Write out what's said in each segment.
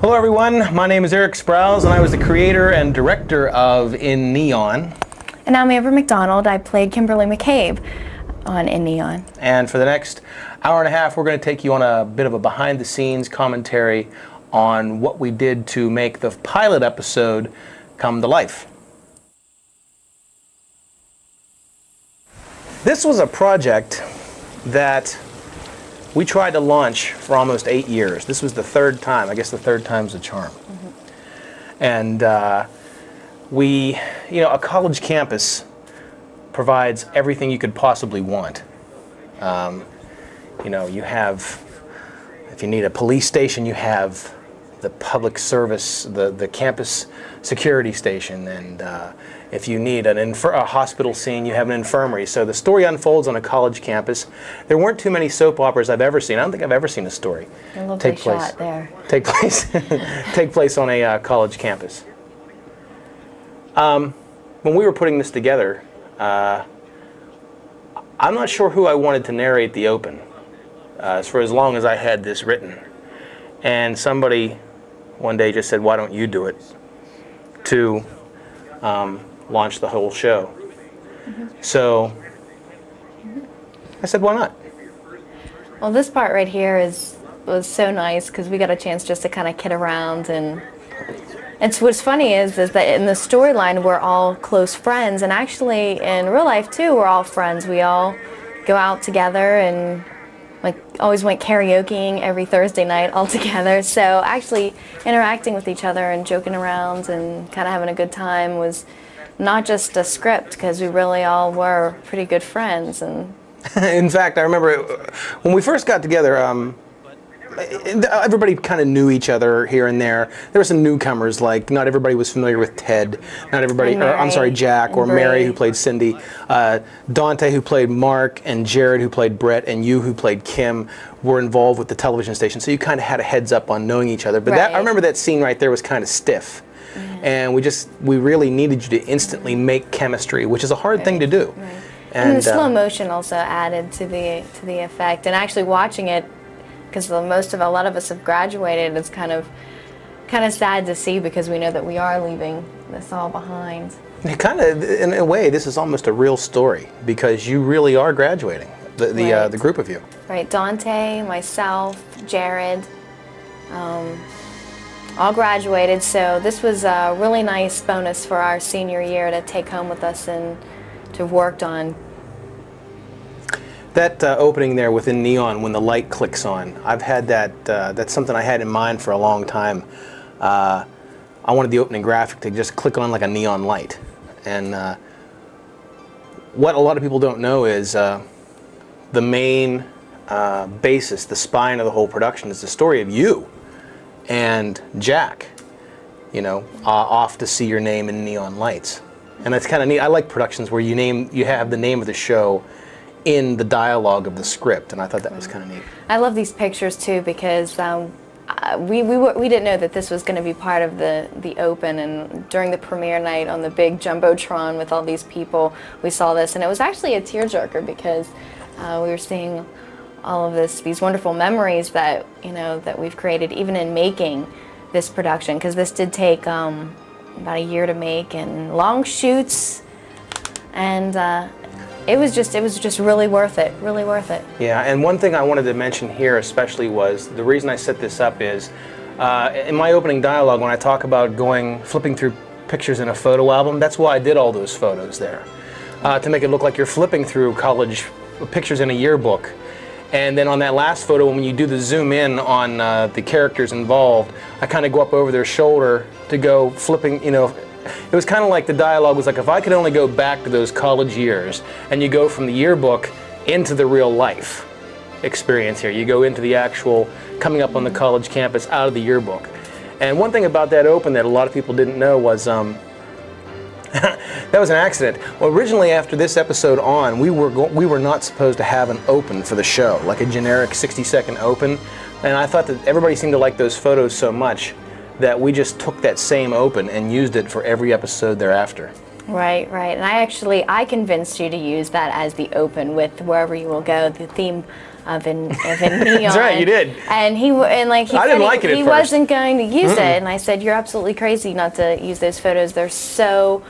Hello everyone, my name is Eric Sprouse and I was the creator and director of In Neon. And I'm Amber McDonald. I played Kimberly McCabe on In Neon. And for the next hour and a half we're going to take you on a bit of a behind the scenes commentary on what we did to make the pilot episode come to life. This was a project that we tried to launch for almost 8 years. This was the third time. I guess the third time's the charm. Mm-hmm. And a college campus provides everything you could possibly want. You have, if you need a police station, you have the public service, the campus security station, and if you need a hospital scene, you have an infirmary. So the story unfolds on a college campus. There weren't too many soap operas I've ever seen. I don't think I've ever seen a story take place on a college campus. When we were putting this together, I'm not sure who I wanted to narrate the open for as long as I had this written. And somebody one day just said, "Why don't you do it?" to launch the whole show. Mm-hmm. So I said, why not? Well, this part right here was so nice because we got a chance just to kind of kid around, and what's funny is that in the storyline we're all close friends, and actually in real life too we're all friends. We all go out together and always went karaokeing every Thursday night all together. So actually interacting with each other and joking around and kind of having a good time was not just a script, because we really all were pretty good friends. And in fact, I remember when we first got together, everybody kind of knew each other here and there. There were some newcomers, like not everybody was familiar with Ted, not everybody, Jack, or Mary, who played Cindy, Dante, who played Mark, and Jared, who played Brett, and you, who played Kim, were involved with the television station. So you kind of had a heads up on knowing each other. But I remember that scene right there was kind of stiff. Mm-hmm. And we really needed you to instantly make chemistry, which is a hard thing to do. Right. And the slow motion also added to the effect. And actually watching it, because a lot of us have graduated, it's kind of sad to see, because we know that we are leaving this all behind. In a way, this is almost a real story, because you really are graduating, the group of you. Right, Dante, myself, Jared, all graduated, so this was a really nice bonus for our senior year to take home with us and to have worked on. That opening there within Neon, when the light clicks on, I've had that, that's something I had in mind for a long time. I wanted the opening graphic to just click on like a neon light. And what a lot of people don't know is the main basis, the spine of the whole production is the story of you and Jack, off to see your name in neon lights. And that's kind of neat. I like productions where you have the name of the show in the dialogue of the script, and I thought that was kind of neat. I love these pictures too, because we didn't know that this was going to be part of the open, and during the premiere night on the big jumbotron with all these people, we saw this, and it was actually a tearjerker, because we were seeing all of these wonderful memories that that we've created, even in making this production, because this did take about a year to make, and long shoots, and it was just really worth it, really worth it. Yeah, and one thing I wanted to mention here especially was, the reason I set this up is, in my opening dialogue, when I talk about flipping through pictures in a photo album, that's why I did all those photos there, to make it look like you're flipping through college pictures in a yearbook. And then on that last photo, when you do the zoom in on the characters involved, I kind of go up over their shoulder to go flipping, It was kind of like the dialogue was like, if I could only go back to those college years, and you go from the yearbook into the real life experience here. You go into the actual coming up on the college campus out of the yearbook. And one thing about that open that a lot of people didn't know was that was an accident. Well, originally after this episode on, we were not supposed to have an open for the show, like a generic 60-second open. And I thought that everybody seemed to like those photos so much that we just took that same open and used it for every episode thereafter. Right, right. And I convinced you to use that as the open with Wherever You Will Go, the theme Neon. That's right, you did. And he I didn't like it at he first. wasn't going to use it, and I said, "You're absolutely crazy not to use those photos. They're so."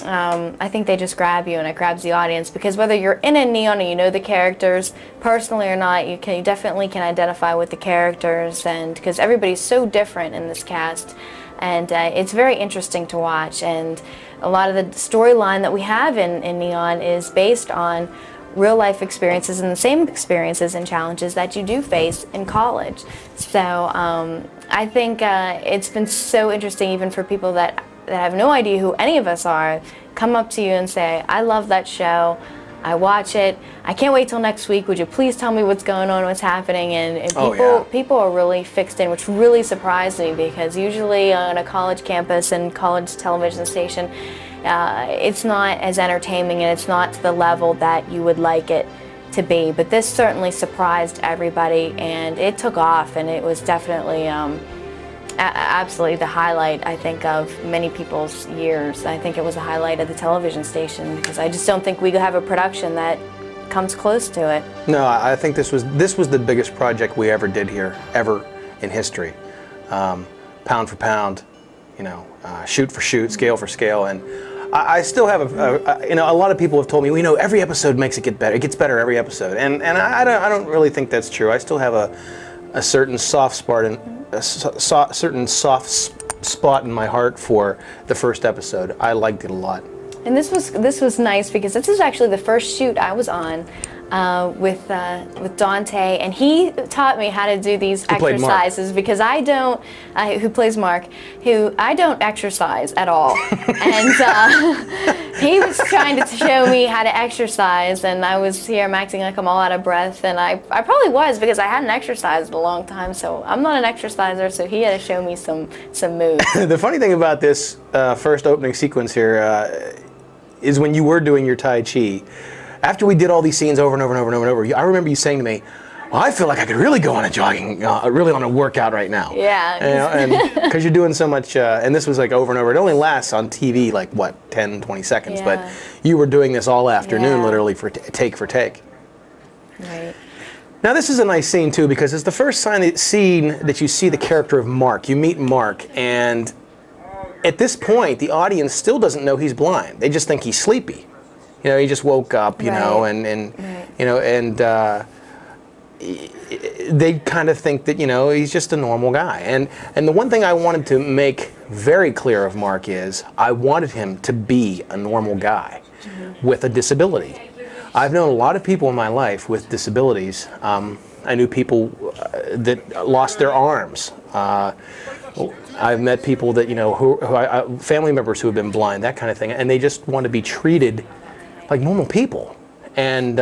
I think they just grab you, and it grabs the audience, because whether you're in a Neon and you know the characters personally or not, you definitely can identify with the characters, and because everybody's so different in this cast, and it's very interesting to watch. And a lot of the storyline that we have in Neon is based on real life experiences and the same experiences and challenges that you do face in college. So I think it's been so interesting, even for people that have no idea who any of us are, come up to you and say, "I love that show, I watch it, I can't wait till next week, would you please tell me what's going on, what's happening?" And people are really fixed in, which really surprised me, because usually on a college campus and college television station, it's not as entertaining, and it's not to the level that you would like it to be. But this certainly surprised everybody, and it took off, and it was definitely absolutely the highlight, I think, of many people's years. I think it was the highlight of the television station, because I just don't think we have a production that comes close to it. No, I think this was the biggest project we ever did here, ever in history. Pound for pound, shoot for shoot, scale for scale, and I still have a lot of people have told me, every episode makes it get better. It gets better every episode, and I don't really think that's true. I still have a certain soft spot in my heart for the first episode. I liked it a lot. And this was nice, because this is actually the first shoot I was on with Dante, and he taught me how to do these exercises, because I don't. Who plays Mark? I don't exercise at all, and he was trying to show me how to exercise, and I was here, I'm acting like I'm all out of breath, and I probably was, because I hadn't exercised in a long time, so I'm not an exerciser, so he had to show me some moves. The funny thing about this first opening sequence here is when you were doing your Tai Chi. After we did all these scenes over and over and over and over and over, I remember you saying to me, "Well, I feel like I could really go on a jogging, really on a workout right now." Yeah. And because you're doing so much, and this was like over and over. It only lasts on TV like, 10, 20 seconds, Yeah. but you were doing this all afternoon, literally, for take for take. Right. Now this is a nice scene too, because it's the first scene that you see the character of Mark. You meet Mark, and at this point, the audience still doesn't know he's blind. They just think he's sleepy. He just woke up, and they kind of think that, he's just a normal guy. And the one thing I wanted to make very clear of Mark is I wanted him to be a normal guy with a disability. I've known a lot of people in my life with disabilities. I knew people that lost their arms. I've met people that, family members who have been blind, that kind of thing, and they just want to be treated like normal people. And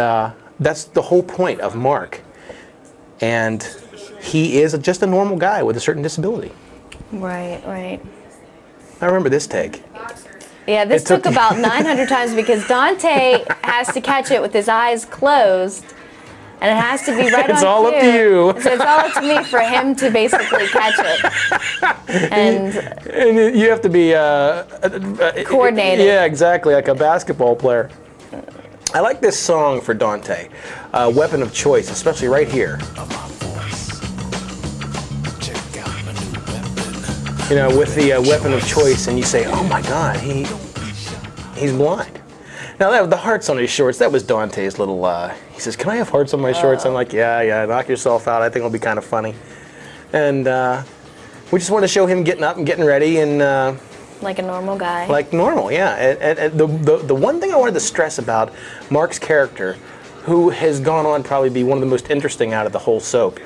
that's the whole point of Mark. And he is just a normal guy with a certain disability. Right, right. I remember this take. Yeah, this took about 900 times, because Dante has to catch it with his eyes closed, and it has to be right on cue. It's all up to you. So it's all up to me for him to basically catch it. And you have to be coordinated. Yeah, exactly, like a basketball player. I like this song for Dante, Weapon of Choice, especially right here. With the weapon of choice, and you say, "Oh my God, he's blind." Now the hearts on his shorts, that was Dante's little, he says, "Can I have hearts on my shorts?" I'm like, yeah, knock yourself out. I think it'll be kind of funny. And we just want to show him getting up and getting ready, and like a normal guy. Like normal, yeah. And the one thing I wanted to stress about Mark's character, who has gone on probably be one of the most interesting out of the whole soap,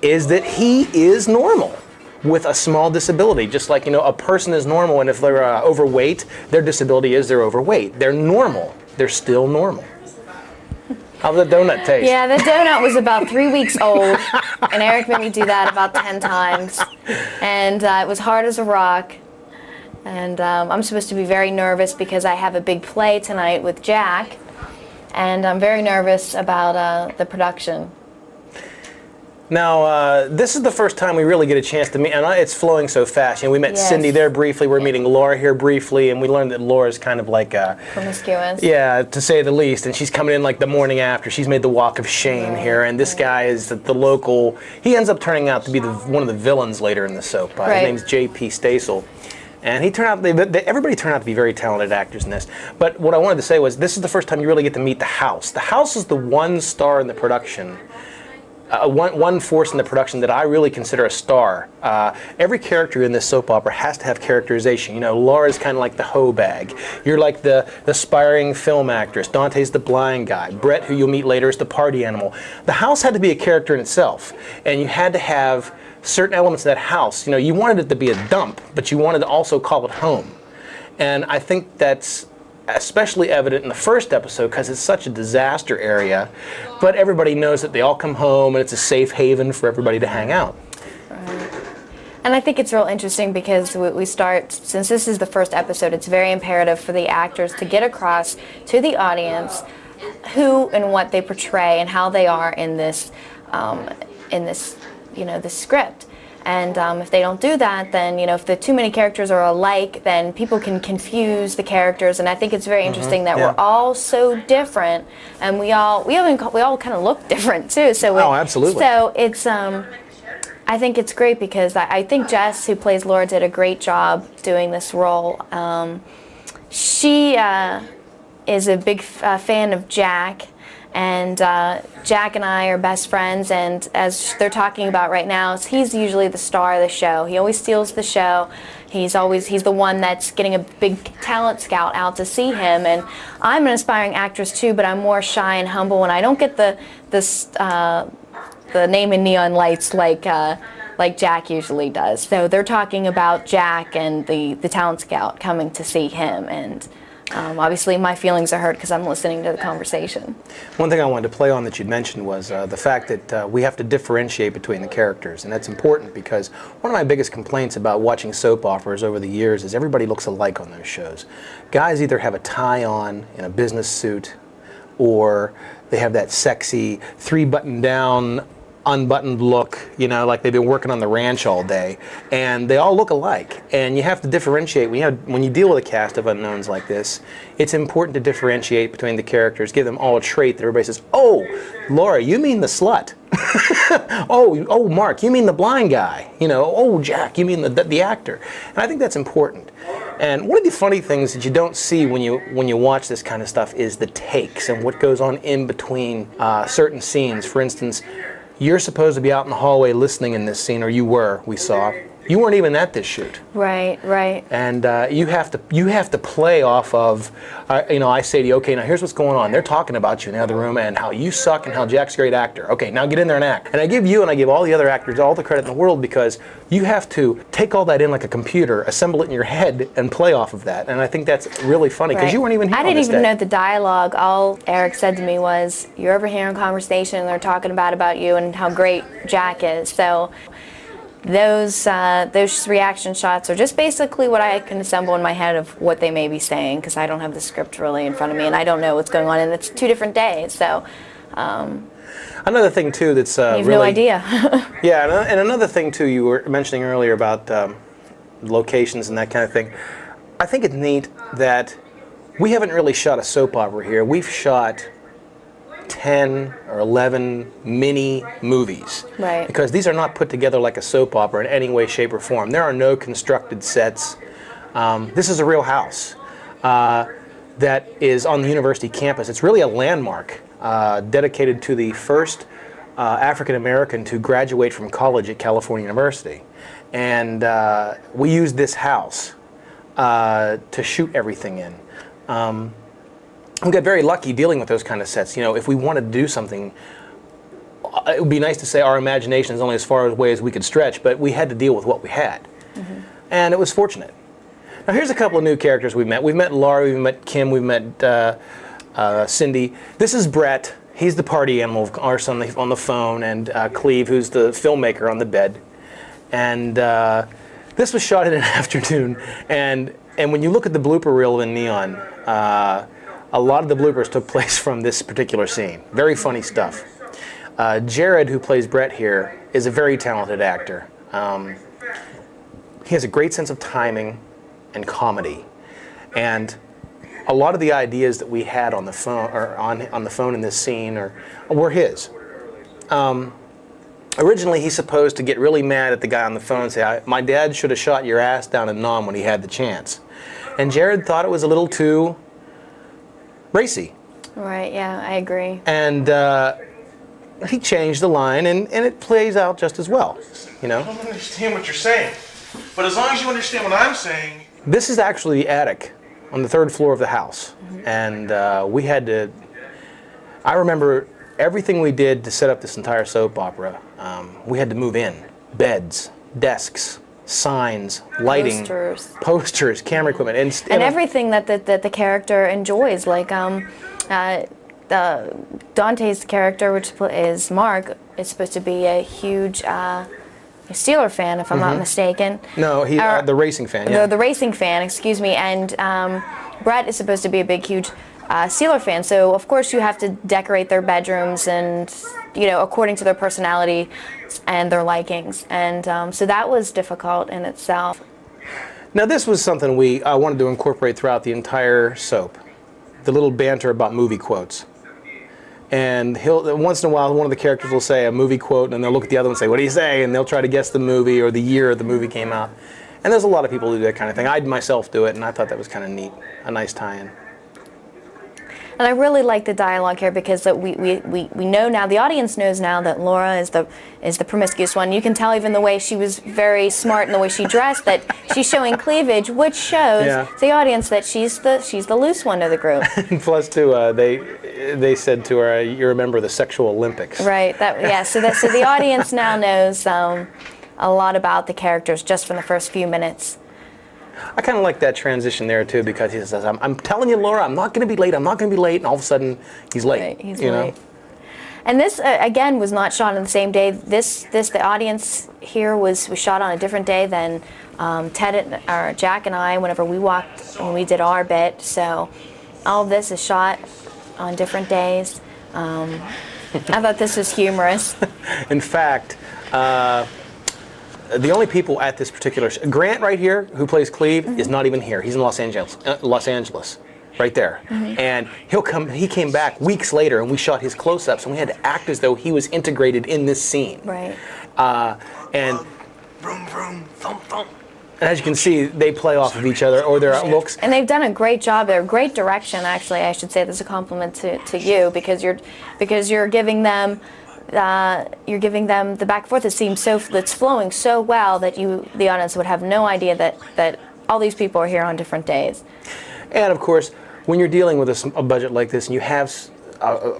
is that he is normal with a small disability. Just like, a person is normal, and if they're overweight, their disability is they're overweight. They're normal. They're still normal. How's the donut taste? Yeah, the donut was about 3 weeks old, and Eric made me do that about 10 times. And it was hard as a rock. And I'm supposed to be very nervous because I have a big play tonight with Jack, and I'm very nervous about the production. Now, this is the first time we really get a chance to meet, and it's flowing so fast. You know, we met Yes. Cindy there briefly. We're meeting Laura here briefly, and we learned that Laura's kind of like Promiscuous. yeah, to say the least. And she's coming in like the morning after. She's made the walk of shame here, and this guy is the local. He ends up turning out to be one of the villains later in the soap. Right. His name's J.P. Stasel. And he turned out, everybody turned out to be very talented actors in this. But what I wanted to say was, this is the first time you really get to meet the house. The house is the one star in the production, one force in the production that I really consider a star. Every character in this soap opera has to have characterization. You know, Laura's kind of like the hoe bag. You're like the aspiring film actress. Dante's the blind guy. Brett, who you'll meet later, is the party animal. The house had to be a character in itself, and you had to have certain elements of that house. You know, you wanted it to be a dump, but you wanted to also call it home. And I think that's especially evident in the first episode because it's such a disaster area, but everybody knows that they all come home and it's a safe haven for everybody to hang out. Right. And I think it's real interesting because we start, since this is the first episode, it's very imperative for the actors to get across to the audience who and what they portray and how they are in this, you know, the script. And if they don't do that, then, you know, if the too many characters are alike, then people can confuse the characters. And I think it's very interesting that we're all so different, and we all kind of look different too. So absolutely. So it's I think it's great because I think Jess, who plays Laura, did a great job doing this role. She is a big fan of Jack. And Jack and I are best friends, and as they're talking about right now, he's usually the star of the show. He always steals the show. He's the one that's getting a big talent scout out to see him. And I'm an aspiring actress too, but I'm more shy and humble, and I don't get the name in neon lights like Jack usually does. So they're talking about Jack and the talent scout coming to see him, and obviously my feelings are hurt because I'm listening to the conversation. One thing I wanted to play on that you'd mentioned was the fact that we have to differentiate between the characters, and that's important because one of my biggest complaints about watching soap operas over the years is everybody looks alike on those shows. Guys either have a tie on in a business suit, or they have that sexy three-button down unbuttoned look, you know, like they've been working on the ranch all day, and they all look alike. And you have to differentiate. When you deal with a cast of unknowns like this, it's important to differentiate between the characters, give them all a trait that everybody says, oh, Laura, you mean the slut. oh, Mark, you mean the blind guy. You know, oh, Jack, you mean the actor. And I think that's important. And one of the funny things that you don't see when you watch this kind of stuff is the takes and what goes on in between certain scenes. For instance, you're supposed to be out in the hallway listening in this scene, or we saw. You weren't even at this shoot. Right. And you have to play off of, you know, I say to you, okay, now here's what's going on. They're talking about you in the other room and how you suck and how Jack's a great actor. Okay, now get in there and act. And I give you and I give all the other actors all the credit in the world because you have to take all that in like a computer, assemble it in your head, and play off of that. And I think that's really funny because you weren't even here I on didn't this even day. know the dialogue. All Eric said to me was, you're overhearing a conversation and they're talking about you and how great Jack is. So those reaction shots are just basically what I can assemble in my head of what they may be saying, because I don't have the script really in front of me and I don't know what's going on, and it's 2 different days. So another thing too that's you have really, no idea. yeah, and another thing too you were mentioning earlier about locations and that kind of thing. I think it's neat that we haven't really shot a soap opera here. We've shot 10 or 11 mini movies. Right. Because these are not put together like a soap opera in any way, shape, or form. There are no constructed sets. This is a real house that is on the university campus. It's really a landmark dedicated to the first African American to graduate from college at California University. And we used this house to shoot everything in. We got very lucky dealing with those kind of sets. You know, if we wanted to do something, it would be nice to say our imagination is only as far away as we could stretch, but we had to deal with what we had. Mm-hmm. And it was fortunate. Now here's a couple of new characters we've met. We've met Laura, we've met Kim, we've met Cindy. This is Brett. He's the party animal, of course, on the phone, and Cleve, who's the filmmaker, on the bed. And this was shot in an afternoon, and when you look at the blooper reel in Neon, a lot of the bloopers took place from this particular scene. Very funny stuff. Jared, who plays Brett here, is a very talented actor. He has a great sense of timing and comedy, and a lot of the ideas that we had on the phone or on the phone in this scene were his. Originally, he's supposed to get really mad at the guy on the phone and say, "My dad should have shot your ass down in Nam when he had the chance," and Jared thought it was a little too racy. Right. Yeah, I agree. And he changed the line, and it plays out just as well, you know? I don't understand what you're saying, but as long as you understand what I'm saying... This is actually the attic on the 3rd floor of the house, and we had to... I remember everything we did to set up this entire soap opera. We had to move in. Beds, desks, signs, lighting, posters, camera equipment, and everything that the character enjoys, like Dante's character, which is Mark, is supposed to be a huge Steeler fan, if I'm not mistaken. No, he's the racing fan. Yeah. The racing fan, excuse me. And Brett is supposed to be a big, huge Steeler fan. So of course you have to decorate their bedrooms, and according to their personality and their likings. And so that was difficult in itself. Now this was something we wanted to incorporate throughout the entire soap. The little banter about movie quotes. And once in a while, one of the characters will say a movie quote, and they'll look at the other one and say, "What do you say?" And they'll try to guess the movie or the year the movie came out. And there's a lot of people who do that kind of thing. I'd myself do it, and I thought that was kind of neat, a nice tie-in. And I really like the dialogue here because we know now, the audience knows now that Laura is the promiscuous one. You can tell even the way she was very smart and the way she dressed that she's showing cleavage, which shows the audience that she's the loose one of the group. Plus, too, they said to her, "You're a member of the Sexual Olympics." Right. So the audience now knows a lot about the characters just from the first few minutes. I kind of like that transition there too, because he says, I'm telling you, Laura, I'm not going to be late. I'm not going to be late," and all of a sudden he's late. Right, he's late. And this again was not shot on the same day. The audience here was shot on a different day than Jack and I whenever we did our bit. So all of this is shot on different days. I thought this was humorous. In fact, the only people at this particular Grant right here, who plays Cleve, is not even here. He's in Los Angeles, right there. And he came back weeks later, and we shot his close-ups, and we had to act as though he was integrated in this scene. Right. And Vroom, vroom, thump, thump. And as you can see, they play off of each other or their looks. And they've done a great job there. Great direction, actually. I should say this is a compliment to you because you're giving them. You're giving them the back and forth. It seems it's flowing so well that the audience would have no idea that all these people are here on different days. And of course, when you're dealing with a budget like this and you have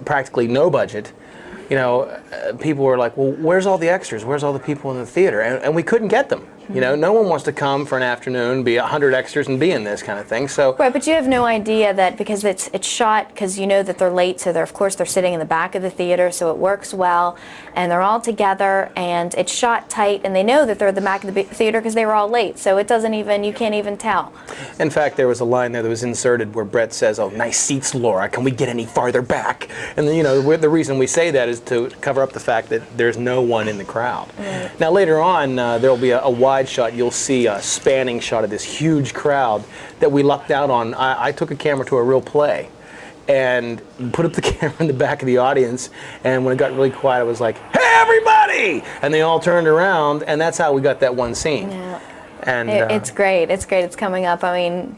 practically no budget, people were like, "Well, where's all the extras? Where's all the people in the theater?" And we couldn't get them. No one wants to come for an afternoon, be 100 extras, and be in this kind of thing. So right, but you have no idea that because it's shot because you know that they're late, so they're sitting in the back of the theater, so it works well, and they're all together, and it's shot tight, and they know that they're at the back of the theater because they were all late, so you can't even tell. In fact, there was a line there that was inserted where Brett says, "Oh, nice seats, Laura. Can we get any farther back?" And the reason we say that is to cover up the fact that there's no one in the crowd. Right. Now later on, there'll be a wide shot. You'll see a spanning shot of this huge crowd that we lucked out on. I took a camera to a real play and put up the camera in the back of the audience, and when it got really quiet, I was like, "Hey, everybody!" And they all turned around, and that's how we got that one scene. Yeah. And it's great. It's great. It's coming up. I mean,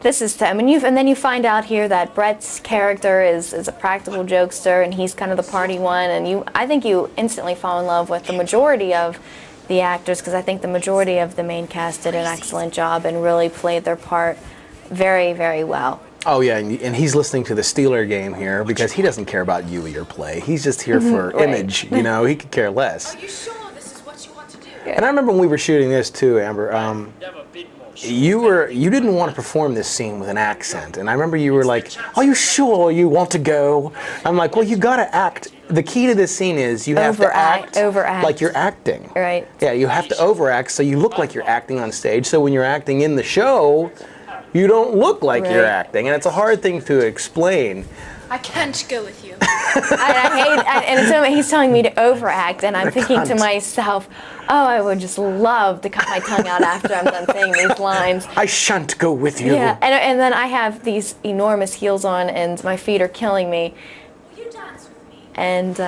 and then you find out here that Brett's character is a practical jokester, and he's kind of the party one, and I think you instantly fall in love with the majority of the actors, because I think the majority of the main cast did an excellent job and really played their part very, very well. Oh yeah, and he's listening to the Steeler game here because he doesn't care about you or your play. He's just here for image, he could care less. Are you sure this is what you want to do? And I remember when we were shooting this too, Amber, you didn't want to perform this scene with an accent, and I remember you were like, "Are you sure you want to go?" I'm like, "Well, you got to act. The key to this scene is you have to act like you're acting." Right. Yeah, you have to overact so you look like you're acting on stage. So when you're acting in the show, you don't look like you're acting, and it's a hard thing to explain. I can't go with you. And so he's telling me to overact, and I'm thinking to myself, oh, I would just love to cut my tongue out after I'm done saying these lines. I shan't go with you. Yeah, and then I have these enormous heels on, and my feet are killing me. Will you dance with me? And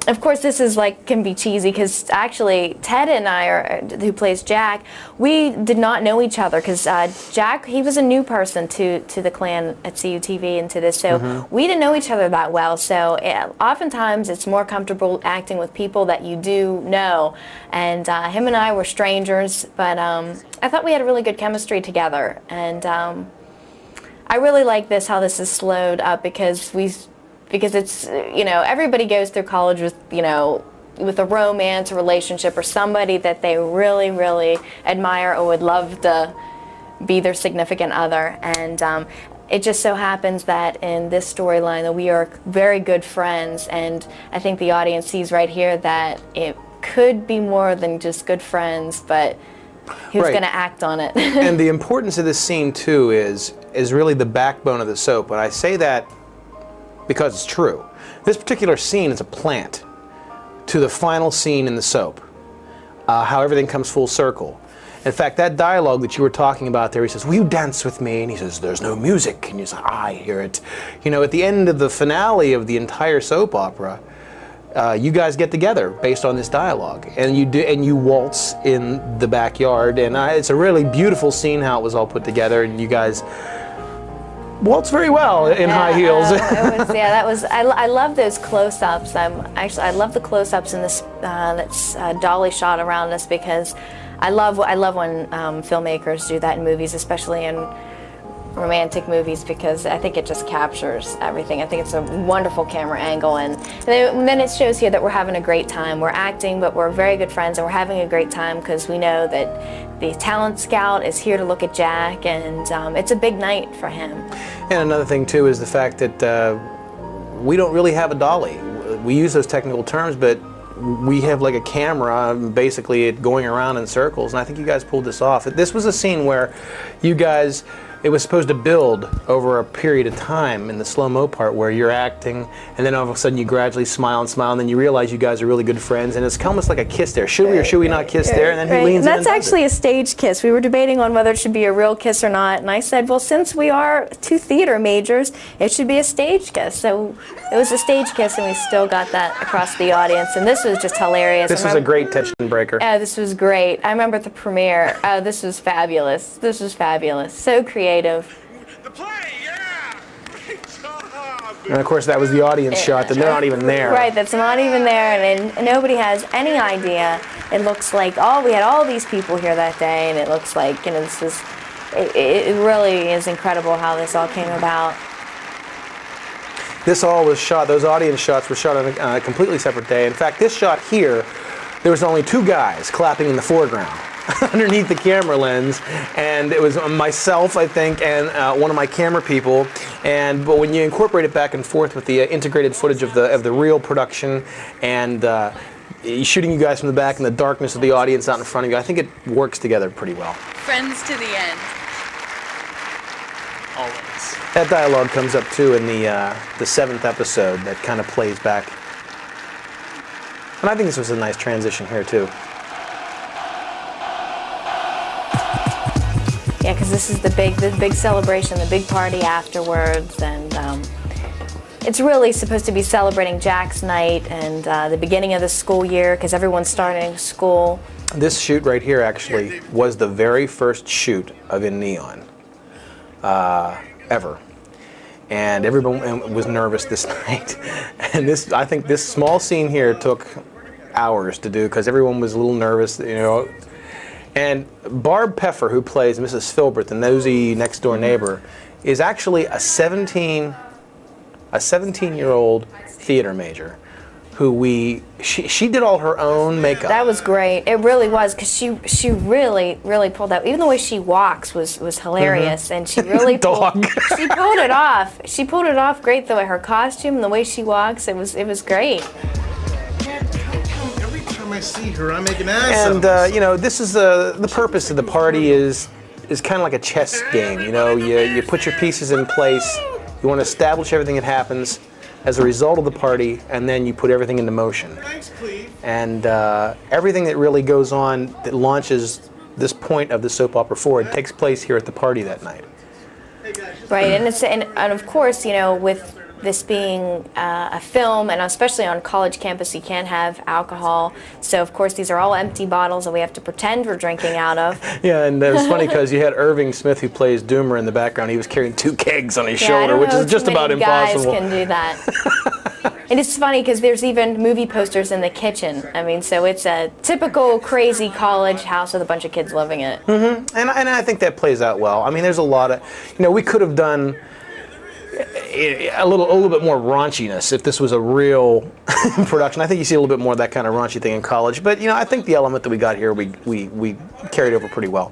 of course, this is can be cheesy because actually Ted and I, who plays Jack, we did not know each other because Jack, he was a new person to the clan at CUTV and to this, so we didn't know each other that well. So oftentimes it's more comfortable acting with people that you do know. And him and I were strangers, but I thought we had a really good chemistry together. And I really like how this is slowed up because it's, everybody goes through college with, with a romance, a relationship, or somebody that they really, really admire or would love to be their significant other. And it just so happens that in this storyline that we are very good friends, and I think the audience sees right here that it could be more than just good friends, but he was going to act on it. And the importance of this scene, too, is really the backbone of the soap. And I say that because it's true. This particular scene is a plant to the final scene in the soap, how everything comes full circle. In fact, that dialogue that you were talking about there, he says, will you dance with me? And he says, there's no music. And you say, I hear it. At the end of the finale of the entire soap opera, you guys get together based on this dialogue, and you waltz in the backyard, and it's a really beautiful scene how it was all put together, and you guys waltz very well in high heels. I love those close-ups. I love the close-ups in this that's dolly shot around us because I love when filmmakers do that in movies, especially in romantic movies, because I think it just captures everything. I think it's a wonderful camera angle, and then it shows here that we're having a great time. We're acting, but we're very good friends, and we're having a great time because we know that the talent scout is here to look at Jack, and it's a big night for him. And another thing too is the fact that we don't really have a dolly. We use those technical terms, but we have like a camera, basically going around in circles, and I think you guys pulled this off. This was a scene where you guys, it was supposed to build over a period of time in the slow-mo part where you're acting, and then all of a sudden you gradually smile, and then you realize you guys are really good friends, and it's almost like a kiss there. Should we or should we not kiss there? And then he leans in and that's actually a stage kiss. We were debating on whether it should be a real kiss or not, and I said, well, since we are two theater majors, it should be a stage kiss. So it was a stage kiss, and we still got that across the audience, and this was just hilarious. This was a great tension breaker. This was great. I remember at the premiere, this was fabulous. This was fabulous. So creative. The play, yeah! Great job! And of course that was the audience shot, that they're not even there. Right, that's not even there, and nobody has any idea. It looks like we had all these people here that day, and it looks like, this is, it really is incredible how this all came about. This all was shot, those audience shots were shot on a completely separate day. In fact, this shot here, there was only two guys clapping in the foreground underneath the camera lens, and it was myself, I think, and one of my camera people. But when you incorporate it back and forth with the integrated footage of the real production and shooting you guys from the back in the darkness of the audience out in front of you, I think it works together pretty well. Friends to the end. Always. That dialogue comes up too in the 7th episode that kind of plays back. And I think this was a nice transition here too. Yeah, because this is the big celebration, the big party afterwards, and it's really supposed to be celebrating Jack's night and the beginning of the school year because everyone's starting school. This shoot right here actually was the very first shoot of In Neon ever. And everyone was nervous this night. And I think this small scene here took hours to do because everyone was a little nervous, And Barb Peffer, who plays Mrs. Filbert, the nosy next-door neighbor, is actually a 17-year-old theater major who she did all her own makeup. That was great. It really was, because she really pulled that. Even the way she walks was hilarious, and she really pulled it off. She pulled it off great. The way her costume and the way she walks, it was great. Every time I see her, I make an ass And this is the purpose of the party is kind of like a chess game. You put your pieces in place You want to establish everything that happens as a result of the party, and then you put everything into motion. Thanks, Cleve. And everything that really goes on that launches this point of the soap opera forward takes place here at the party that night. Right, and of course, you know, with this being a film, and especially on college campus, you can't have alcohol. So of course, these are all empty bottles that we have to pretend we're drinking out of. Yeah, and it was funny because you had Irving Smith, who plays Doomer, in the background. He was carrying 2 kegs on his shoulder, which is just about impossible. Guys can do that. And it's funny because there's even movie posters in the kitchen. I mean, so it's a typical crazy college house with a bunch of kids living in it. Mm-hmm. And I think that plays out well. I mean, there's a lot of, you know, we could have done a little bit more raunchiness if this was a real production. I think you see a little bit more of that kind of raunchy thing in college. But, you know, I think the element that we got here, we carried over pretty well.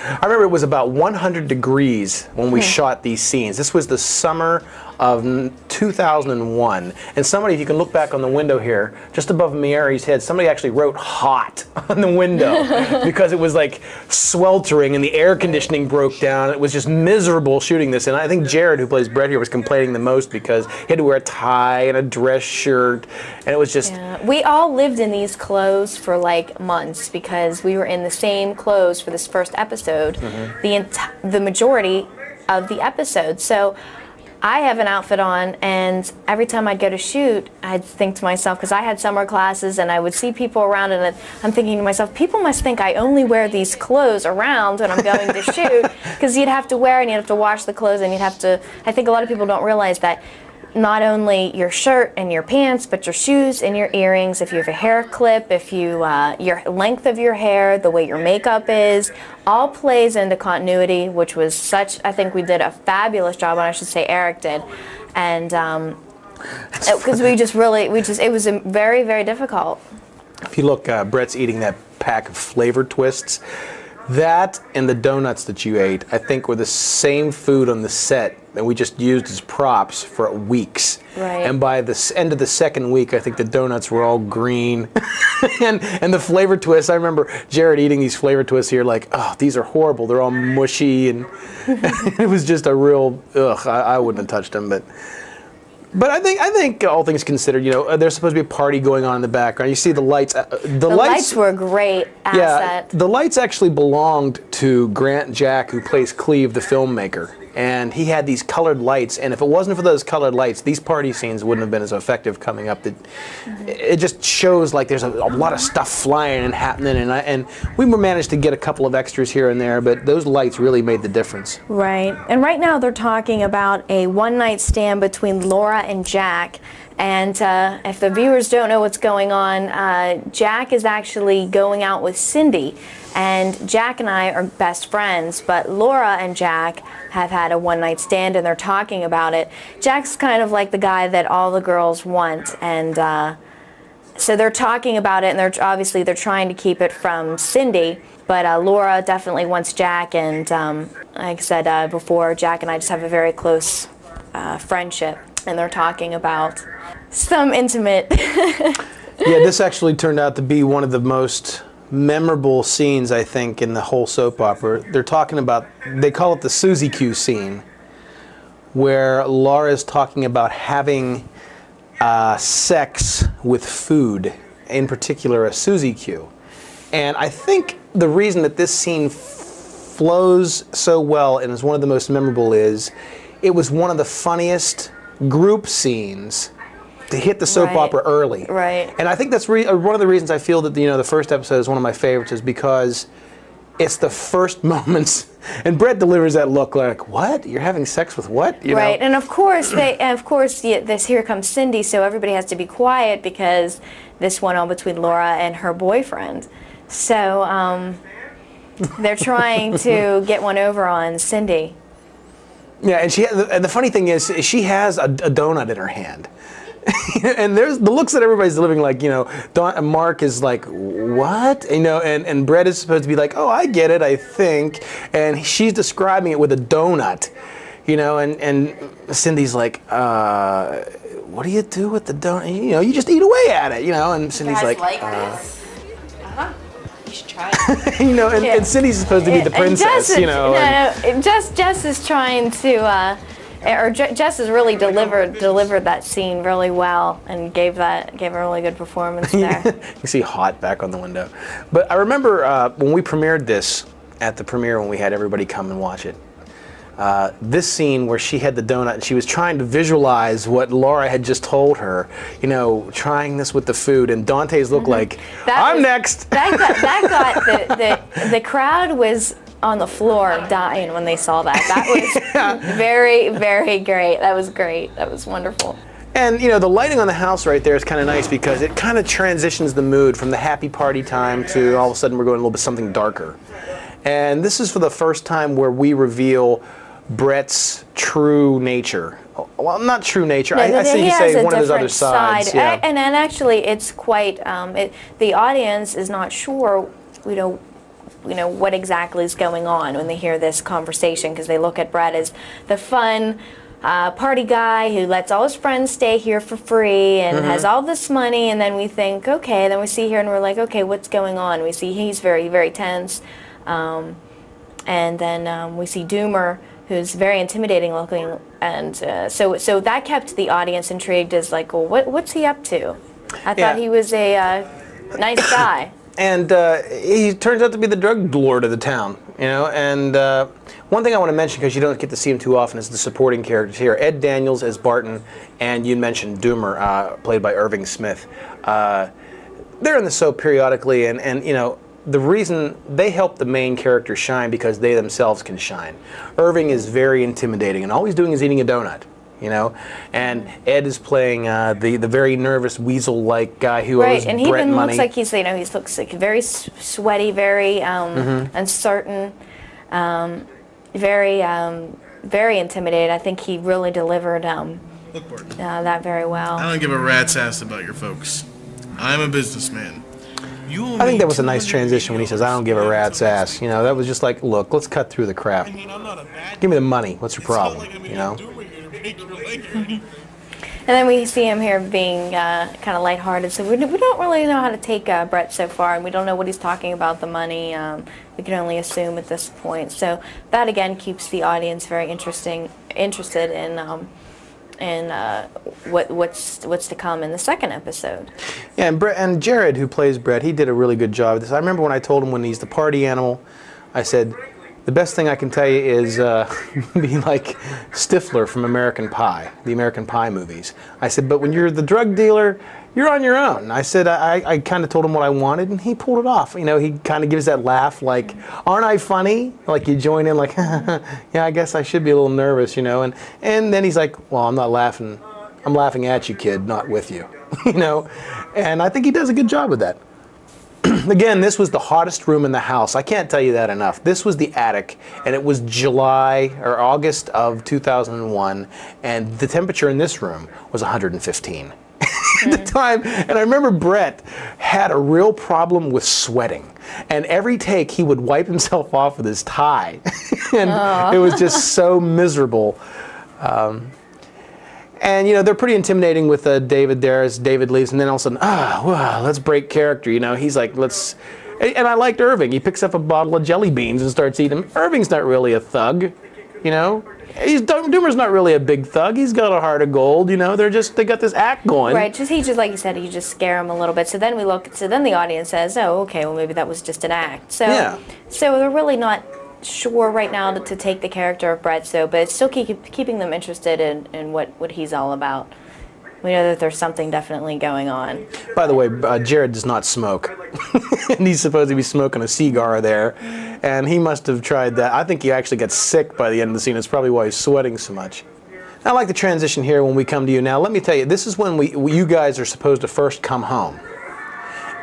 I remember it was about 100 degrees when we shot these scenes. This was the summer of 2001. And somebody, if you can look back on the window here, just above Mieri's head, somebody actually wrote "hot" on the window because it was like sweltering and the air conditioning broke down. It was just miserable shooting this. And I think Jared, who plays Brett here, was complaining the most because he had to wear a tie and a dress shirt. And it was just... Yeah. We all lived in these clothes for like months because we were in the same clothes for this first episode, the majority of the episode. So I have an outfit on, and every time I'd go to shoot, I'd think to myself, because I had summer classes and I would see people around, and I'm thinking to myself, people must think I only wear these clothes around when I'm going to shoot, because you'd have to wear and you'd have to wash the clothes, and you'd have to, I think a lot of people don't realize that not only your shirt and your pants, but your shoes and your earrings, if you have a hair clip, if you, your length of your hair, the way your makeup is, all plays into continuity, which was such, I think we did a fabulous job, and I should say Eric did. And because it was very, very difficult. If you look, Brett's eating that pack of flavor twists. That and the donuts that you ate, I think, were the same food on the set that we just used as props for weeks. Right. And by the end of the second week, I think the donuts were all green. and the flavor twists, I remember Jared eating these flavor twists here like, oh, these are horrible. They're all mushy. And it was just a real, ugh, I wouldn't have touched them. But I think all things considered, you know, there's supposed to be a party going on in the background. You see the lights. The lights were a great asset. Yeah, the lights actually belonged to Grant Jack, who plays Cleve, the filmmaker. And he had these colored lights, and if it wasn't for those colored lights, these party scenes wouldn't have been as effective coming up. It just shows like there's a lot of stuff flying and happening, and we managed to get a couple of extras here and there, but those lights really made the difference. Right, and right now they're talking about a one-night stand between Laura and Jack. And if the viewers don't know what's going on, Jack is actually going out with Cindy. And Jack and I are best friends, but Laura and Jack have had a one-night stand, and they're talking about it. Jack's kind of like the guy that all the girls want, and so they're talking about it, and they're trying to keep it from Cindy. But Laura definitely wants Jack, and like I said before, Jack and I just have a very close friendship, and they're talking about some intimate. Yeah, this actually turned out to be one of the most memorable scenes, I think, in the whole soap opera. They're talking about, they call it the Susie Q scene, where Laura's talking about having sex with food, in particular a Susie Q. And I think the reason that this scene flows so well and is one of the most memorable is it was one of the funniest group scenes to hit the soap opera early. Right. And I think that's one of the reasons I feel that, you know, the first episode is one of my favorites, is because it's the first moments, and Brett delivers that look like, what? You're having sex with what? You right, know? and of course, here comes Cindy, so everybody has to be quiet because this went on between Laura and her boyfriend. So they're trying to get one over on Cindy. Yeah, and the funny thing is, she has a donut in her hand. And there's the looks that everybody's delivering, like, you know, Mark is like, what? You know, and Brett is supposed to be like, oh, I get it, I think. And she's describing it with a donut, you know, and Cindy's like, what do you do with the donut? You know, you just eat away at it, you know, and Cindy's like this? You should try it. you know, and Cindy's supposed to be the princess, you know. Jess is trying to Jess has really delivered that scene really well and gave a really good performance there. You see hot back on the window. But I remember when we premiered this at the premiere when we had everybody come and watch it. This scene where she had the donut and she was trying to visualize what Laura had just told her, you know, trying this with the food, and Dante's look like, I'm next. That got the crowd was on the floor dying when they saw that. That was very, very great. That was great. That was wonderful. And you know, the lighting on the house right there is kind of nice because it kind of transitions the mood from the happy party time to all of a sudden we're going a little bit something darker. And this is for the first time where we reveal Brett's true nature. Well, not true nature. I see you say one of his other sides. Yeah. And actually, it's quite. The audience is not sure, you know, what exactly is going on when they hear this conversation, because they look at Brett as the fun party guy who lets all his friends stay here for free and has all this money, and then we think, okay, then we see here and we're like, okay, what's going on? We see he's very, very tense, and then we see Doomer, who's very intimidating looking, and so that kept the audience intrigued as like, well, what's he up to? I thought he was a nice guy. And he turns out to be the drug lord of the town, you know. And one thing I want to mention, because you don't get to see him too often, is the supporting characters here. Ed Daniels as Barton, and you mentioned Doomer, played by Irving Smith. They're in the soap periodically, and you know, the reason they help the main character shine because they themselves can shine. Irving is very intimidating, and all he's doing is eating a donut, you know. And Ed is playing the very nervous weasel-like guy who owes and Brett he even money. looks like he looks like very sweaty, very uncertain, very very intimidated. I think he really delivered Look, Barton, that very well. I don't give a rat's ass about your folks. I'm a businessman. I think that was a nice transition when he says, I don't give a rat's ass. You know, that was just like, look, let's cut through the crap. Give me the money. What's your problem? You know? And then we see him here being kind of lighthearted. So we don't really know how to take Brett so far, and we don't know what he's talking about the money. We can only assume at this point. So that again keeps the audience very interested in what's to come in the second episode. Yeah, and Jared, who plays Brett, he did a really good job of this. I remember when I told him when he's the party animal, I said, the best thing I can tell you is be like Stifler from American Pie, the American Pie movies. I said, but when you're the drug dealer, you're on your own. I said, I kind of told him what I wanted, and he pulled it off. You know, he kind of gives that laugh like, aren't I funny? Like you join in like, yeah, I guess I should be a little nervous, you know. And then he's like, well, I'm not laughing. I'm laughing at you, kid, not with you. You know, and I think he does a good job with that. Again, this was the hottest room in the house. I can't tell you that enough. This was the attic, and it was July or August of 2001, and the temperature in this room was 115 at the time. And I remember Brett had a real problem with sweating, and every take he would wipe himself off with his tie, and it was just so miserable. And, you know, they're pretty intimidating with David there as David leaves, and then all of a sudden, wow, let's break character, you know. He's like, let's... And I liked Irving. He picks up a bottle of jelly beans and starts eating them. Irving's not really a thug, you know. Doomer's not really a big thug. He's got a heart of gold, you know. They got this act going. Right, just like you said, he just scare him a little bit. So then the audience says, oh, okay, well, maybe that was just an act. So, yeah. So they're really not sure right now to take the character of Brett, but it's still keeping them interested in what he's all about. We know that there's something definitely going on. By the way, Jared does not smoke. And he's supposed to be smoking a cigar there, and he must have tried that. I think he actually got sick by the end of the scene. It's probably why he's sweating so much. I like the transition here when we come to you. Now, let me tell you, this is when you guys are supposed to first come home.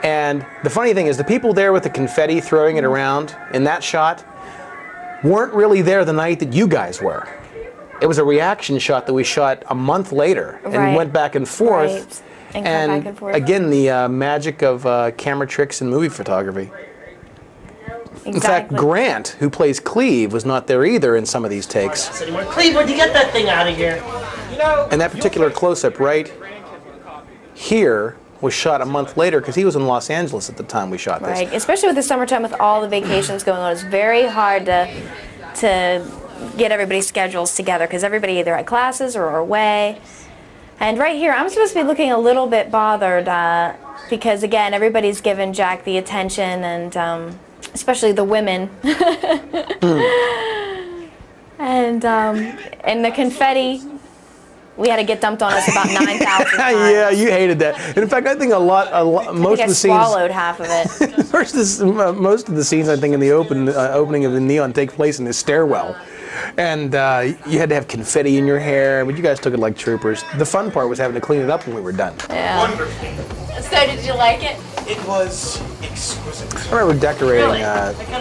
And the funny thing is, the people there with the confetti throwing it around in that shot weren't really there the night that you guys were. It was a reaction shot that we shot a month later and went back and forth. Right. And back and forth. Again, the magic of camera tricks and movie photography. Exactly. In fact, Grant, who plays Cleve, was not there either in some of these takes. Cleve, where'd you get that thing out of here? And that particular close-up right here was shot a month later because he was in Los Angeles at the time we shot this. Right, especially with the summertime with all the vacations going on. It's very hard to get everybody's schedules together because everybody either had classes or away. And right here, I'm supposed to be looking a little bit bothered because, again, everybody's given Jack the attention, and especially the women. And the confetti, we had to get dumped on us about 9,000 times. Yeah, you hated that. In fact, I think most of the scenes. I swallowed half of it. Most of the scenes, I think, in the opening of the Neon take place in the stairwell. And you had to have confetti in your hair, but you guys took it like troopers. The fun part was having to clean it up when we were done. Yeah. Wonderful. So did you like it? It was exquisite. I remember decorating,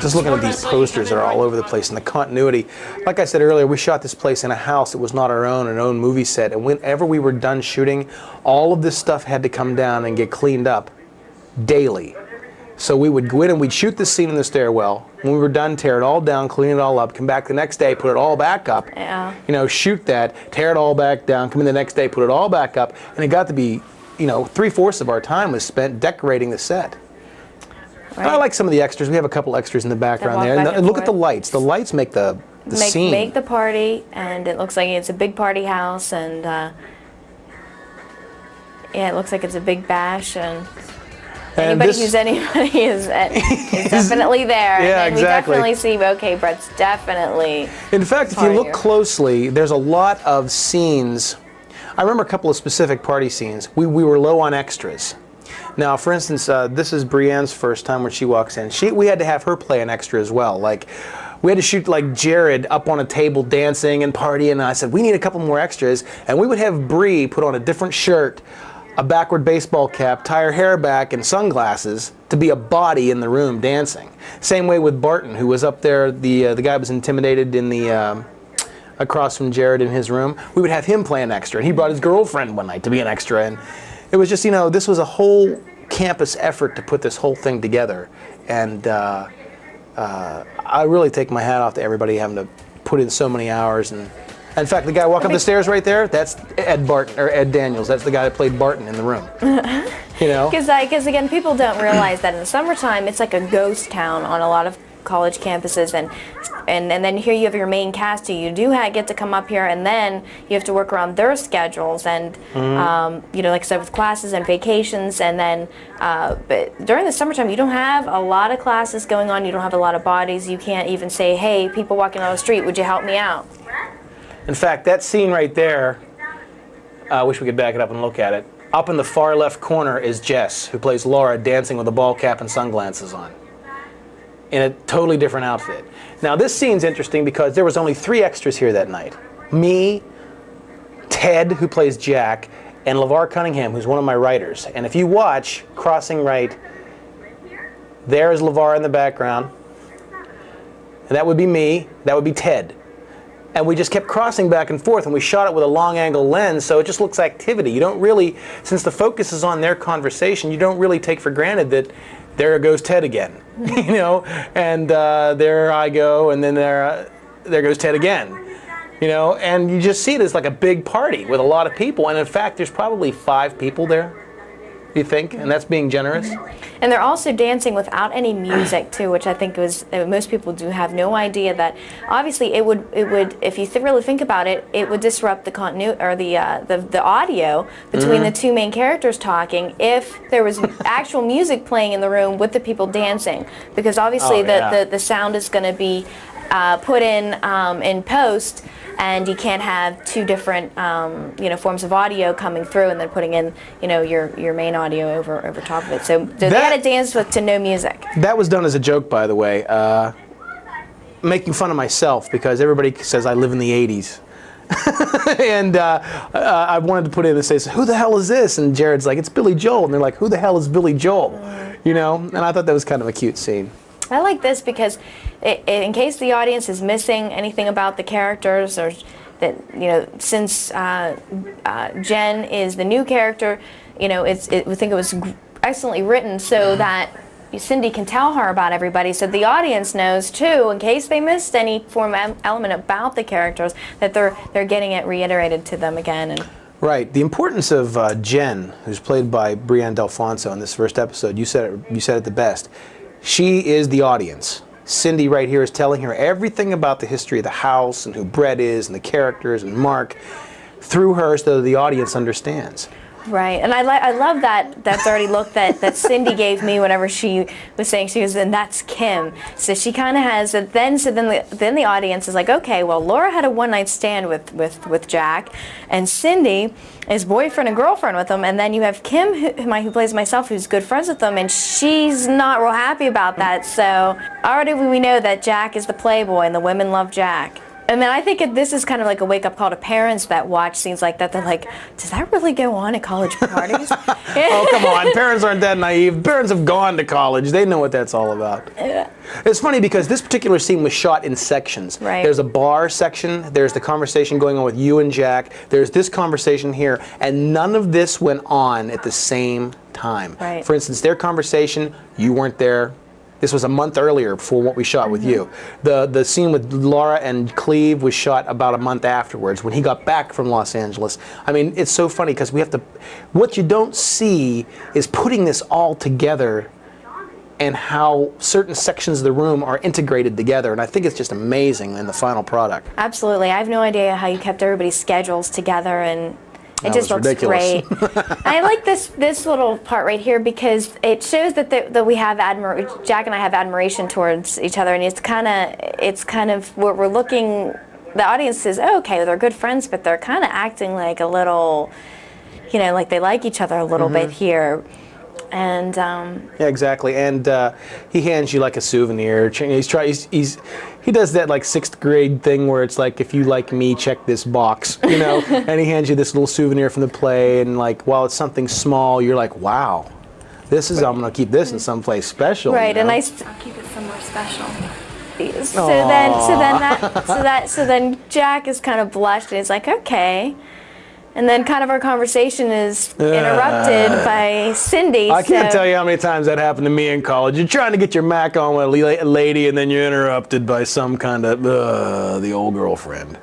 just looking at these posters that are all over the place and the continuity. Like I said earlier, we shot this place in a house that was not our own, an own movie set, and whenever we were done shooting, all of this stuff had to come down and get cleaned up daily. So we would go in and we'd shoot this scene in the stairwell. When we were done, tear it all down, clean it all up, come back the next day, put it all back up. Yeah. You know, shoot that, tear it all back down, come in the next day, put it all back up, and it got to be, you know, 3/4 of our time was spent decorating the set. Right. I like some of the extras. We have a couple extras in the background walk there. back And and look at forth. the lights. The lights make the scene. Make the party, and it looks like it's a big party house, and yeah, it looks like it's a big bash, and anybody who's anybody is definitely there. Yeah, and exactly. We definitely see, okay, Brett's definitely. In fact, if you look closely, there's a lot of scenes. I remember a couple of specific party scenes. We were low on extras. Now, for instance, this is Brienne's first time when she walks in. We had to have her play an extra as well. Like, we had to shoot like Jared up on a table dancing and partying, and I said, we need a couple more extras. And we would have Bree put on a different shirt, a backward baseball cap, tie her hair back, and sunglasses to be a body in the room dancing. Same way with Barton, who was up there. The guy was intimidated in the across from Jared in his room. We would have him play an extra, and he brought his girlfriend one night to be an extra. And it was just, you know, this was a whole campus effort to put this whole thing together. And I really take my hat off to everybody having to put in so many hours. And in fact, the guy walking up the stairs right there, that's Ed Daniels. That's the guy that played Barton in the room. You know? Because again, people don't realize that in the summertime, it's like a ghost town on a lot of college campuses, and then here you have your main cast who you do get to come up here, and then you have to work around their schedules, and you know, like I said, with classes and vacations, and then but during the summertime you don't have a lot of classes going on, you don't have a lot of bodies, you can't even say, hey, people walking on the street, would you help me out? In fact, that scene right there, I wish we could back it up and look at it. Up in the far left corner is Jess, who plays Laura, dancing with a ball cap and sunglasses on, in a totally different outfit. Now this scene's interesting because there was only 3 extras here that night. Me, Ted, who plays Jack, and LeVar Cunningham, who's one of my writers. And if you watch, crossing right, there's LeVar in the background. And that would be me, that would be Ted. And we just kept crossing back and forth, and we shot it with a long angle lens, so it just looks activity. You don't really, since the focus is on their conversation, you don't really take for granted that there goes Ted again, you know, and there I go, and then there goes Ted again, you know, and you just see it as like a big party with a lot of people, and in fact, there's probably 5 people there, you think, and that's being generous. And they're also dancing without any music too, which I think was most people do have no idea that. Obviously, it would if you really think about it, it would disrupt the continuity or the audio between the 2 main characters talking if there was actual music playing in the room with the people dancing, because obviously the sound is going to be put in post. And you can't have 2 different, you know, forms of audio coming through, and then putting in, you know, your main audio over top of it. So they had to dance to no music. That was done as a joke, by the way, making fun of myself because everybody says I live in the '80s, and I wanted to put in and say, who the hell is this? And Jared's like, it's Billy Joel, and they're like, who the hell is Billy Joel? You know, and I thought that was kind of a cute scene. I like this because in case the audience is missing anything about the characters, or that, you know, since Jen is the new character, you know, we think it was excellently written so that Cindy can tell her about everybody, so the audience knows too, in case they missed any form element about the characters, that they're getting it reiterated to them again. And right. The importance of Jen, who's played by Brienne Delfonso in this first episode, you said it the best. She is the audience. Cindy right here is telling her everything about the history of the house and who Brett is and the characters and Mark through her so the audience understands. Right, and I love that dirty look that Cindy gave me whenever she was saying she was, and that's Kim. So she kind of has it. Then the audience is like, okay, well, Laura had a one-night stand with Jack, and Cindy is boyfriend and girlfriend with him, and then you have Kim who plays myself, who's good friends with them, and she's not real happy about that. So already we know that Jack is the playboy, and the women love Jack. And then I think this is kind of like a wake-up call to parents that watch scenes like that. They're like, does that really go on at college parties? Oh, come on. Parents aren't that naive. Parents have gone to college. They know what that's all about. Yeah. It's funny because this particular scene was shot in sections. Right. There's a bar section. There's the conversation going on with you and Jack. There's this conversation here. And none of this went on at the same time. Right. For instance, their conversation, you weren't there. This was a month earlier before what we shot with you. The scene with Laura and Cleve was shot about a month afterwards when he got back from Los Angeles. I mean, it's so funny because we have to, what you don't see is putting this all together and how certain sections of the room are integrated together. And I think it's just amazing in the final product. Absolutely. I have no idea how you kept everybody's schedules together, and it That just was looks ridiculous. great. I like this little part right here because it shows that we have Jack and I have admiration towards each other, and it's kind of where we're looking. The audience says, oh, okay, they're good friends, but they're kind of acting like a little, like they like each other a little bit here. And yeah, exactly. And he hands you like a souvenir. He does that like 6th grade thing where it's like, if you like me, check this box, and he hands you this little souvenir from the play, and like, while it's something small, you're like, wow, I'm gonna keep this in someplace special. right, and I'll keep it somewhere special. So then Jack is kind of blushed, and he's like, okay. And then kind of our conversation is interrupted by Cindy. I can't tell you how many times that happened to me in college. You're trying to get your Mac on with a lady, and then you're interrupted by some kind of, the old girlfriend.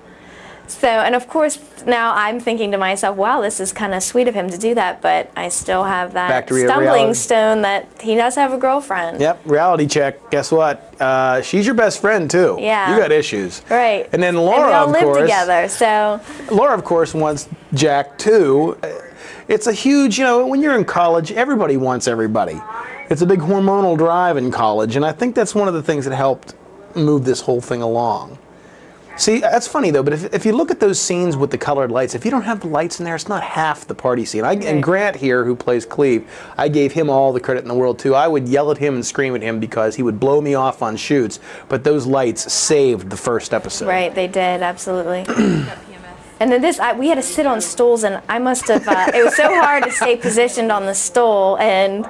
So, and of course, now I'm thinking to myself, wow, this is kind of sweet of him to do that, but I still have that stumbling stone that he does have a girlfriend. Yep, reality check. Guess what? She's your best friend, too. Yeah. You got issues. Right. And then Laura, and we all of course. live together, so. Laura, of course, wants Jack, too. It's a huge, when you're in college, everybody wants everybody. It's a big hormonal drive in college, and I think that's one of the things that helped move this whole thing along. See, that's funny, though, but if you look at those scenes with the colored lights, if you don't have the lights in there, it's not half the party scene. And Grant here, who plays Cleve, I gave him all the credit in the world, too. I would yell at him and scream at him because he would blow me off on shoots, but those lights saved the first episode. Right, they did, absolutely. And then we had to sit on stools, and I must have, it was so hard to stay positioned on the stool, and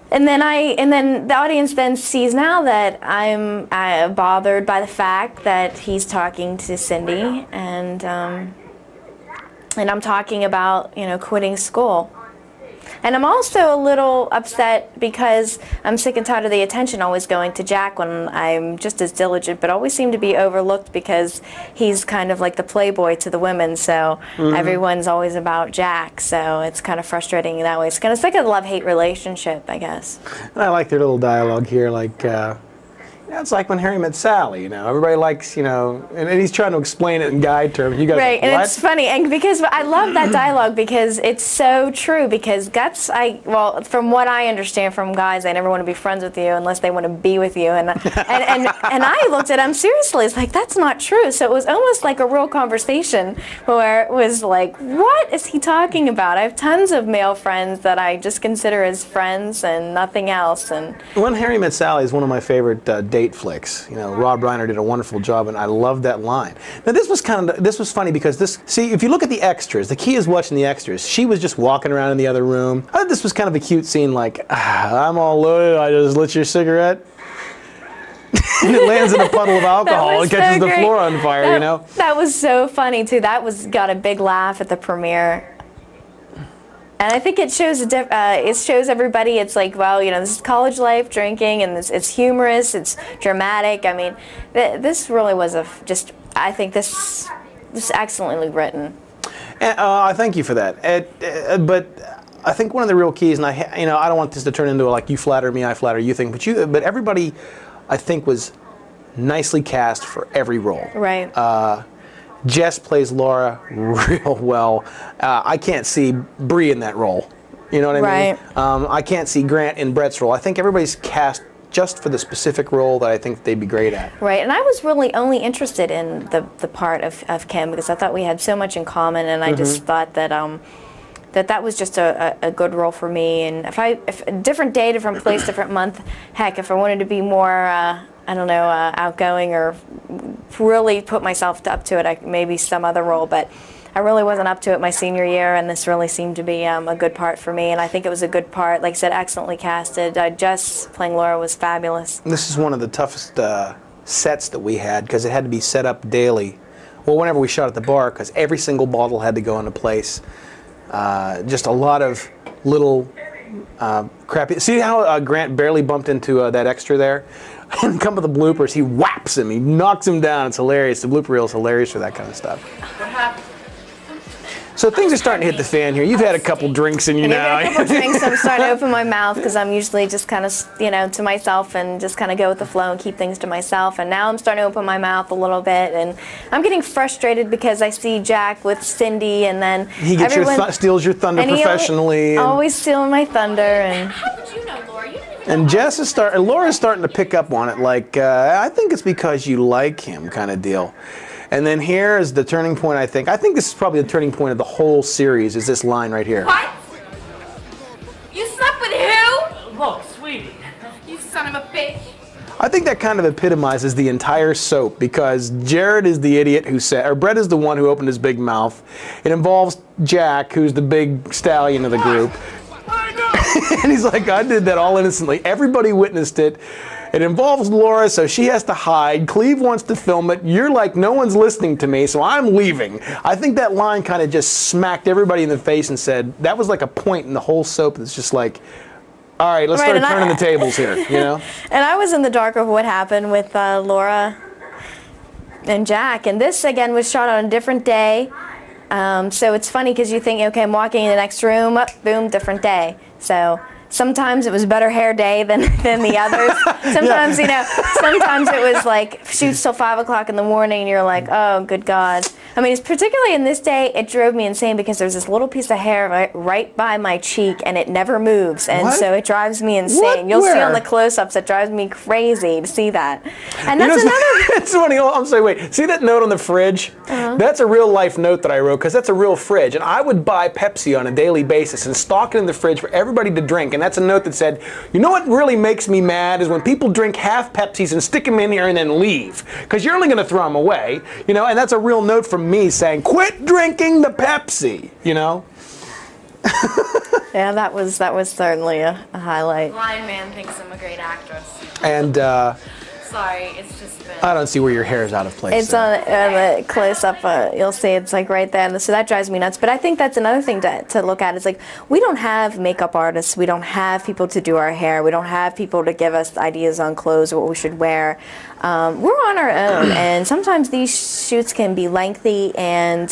then the audience then sees now that I'm bothered by the fact that he's talking to Cindy, and I'm talking about quitting school. And I'm also a little upset because I'm sick and tired of the attention always going to Jack when I'm just as diligent, but always seem to be overlooked because he's kind of like the playboy to the women, so everyone's always about Jack, so it's kind of frustrating that way. It's kind of like a love-hate relationship, I guess. And I like their little dialogue here, like, it's like when Harry met Sally, Everybody likes, and he's trying to explain it in guy terms. You guys right, what? And it's funny, and because I love that dialogue because it's so true. Because from what I understand from guys, they never want to be friends with you unless they want to be with you. And I looked at him seriously. It's like that's not true. So it was almost like a real conversation where it was like, what is he talking about? I have tons of male friends that I just consider as friends and nothing else. And When Harry Met Sally is one of my favorite date flicks. Rob Reiner did a wonderful job, and I love that line. Now, this was funny because if you look at the extras, the key is watching the extras. She was just walking around in the other room. I thought this was kind of a cute scene, like, I'm all loaded, I just lit your cigarette. And it lands in a puddle of alcohol and catches the floor on fire, That was so funny, too. Got a big laugh at the premiere. And I think it shows everybody. It's like, well, this is college life, drinking, and it's humorous, it's dramatic. I mean, this really was I think this was excellently written. And, I thank you for that. But I think one of the real keys, and I don't want this to turn into a, like, you flatter me, I flatter you thing, but everybody I think was nicely cast for every role. Right. Jess plays Laura real well. I can't see Bree in that role. You know what I mean? I can't see Grant in Brett's role. I think everybody's cast just for the specific role that I think they'd be great at. Right, and I was really only interested in the part of Kim because I thought we had so much in common, and I just thought that that was just a good role for me. And if a different day, different place, different month, heck, if I wanted to be more, I don't know, outgoing or really put myself up to it, maybe some other role, but I really wasn't up to it my senior year, and this really seemed to be a good part for me, and I think it was a good part. Like I said, excellently casted. Jess playing Laura was fabulous. This is one of the toughest sets that we had because it had to be set up daily. Well, whenever we shot at the bar, because every single bottle had to go into place. Just a lot of little crappy. See how Grant barely bumped into that extra there? And come with the bloopers, he whaps him, he knocks him down. It's hilarious. The blooper reel is hilarious for that kind of stuff. What happened? So things are starting to hit the fan here. You've had a couple drinks in you now. I've had a couple drinks, I'm starting to open my mouth because I'm usually just kind of, to myself and just kind of go with the flow and keep things to myself. And now I'm starting to open my mouth a little bit, and I'm getting frustrated because I see Jack with Cindy, and then he gets steals your thunder professionally. Always stealing my thunder. And How did you know, Laura? You didn't even and know. Jess is Laura's starting to pick up on it. Like I think it's because you like him, kind of deal. And then here is the turning point, I think. I think this is probably the turning point of the whole series, is this line right here. What? You slept with who? Look, sweetie. You son of a bitch. I think that kind of epitomizes the entire soap because Jared is the idiot who said, or Brett is the one who opened his big mouth. It involves Jack, who's the big stallion of the group. And he's like, I did that all innocently. Everybody witnessed it. It involves Laura, so she has to hide. Cleve wants to film it. You're like, no one's listening to me, so I'm leaving. I think that line kind of just smacked everybody in the face and said, that was like a point in the whole soap that's just like, all right, let's start turning the tables here, you know? And I was in the dark of what happened with Laura and Jack, and this, again, was shot on a different day. So it's funny because you think, okay, I'm walking in the next room, boom, different day. So sometimes it was better hair day than the others. Sometimes, sometimes it was like shoots till 5 o'clock in the morning and you're like, oh, good God. I mean, it's particularly in this day, it drove me insane because there's this little piece of hair right by my cheek and it never moves. And so it drives me insane. What? You'll see Where? on the close-ups, it drives me crazy to see that. And that's another... It's funny. I'm sorry, wait. See that note on the fridge? That's a real life note that I wrote because that's a real fridge. And I would buy Pepsi on a daily basis and stock it in the fridge for everybody to drink. And that's a note that said, you know what really makes me mad is when people drink half Pepsis and stick them in here and then leave. Because you're only going to throw them away. And that's a real note from me saying, quit drinking the Pepsi, Yeah, that was certainly a highlight. Blind man thinks I'm a great actress. And Sorry, it's just been... I don't see where your hair is out of place. It's on the close-up, you'll see it's like right there, so that drives me nuts. But I think that's another thing to look at. It's like, we don't have makeup artists, we don't have people to do our hair, we don't have people to give us ideas on clothes or what we should wear. We're on our own, and sometimes these shoots can be lengthy, and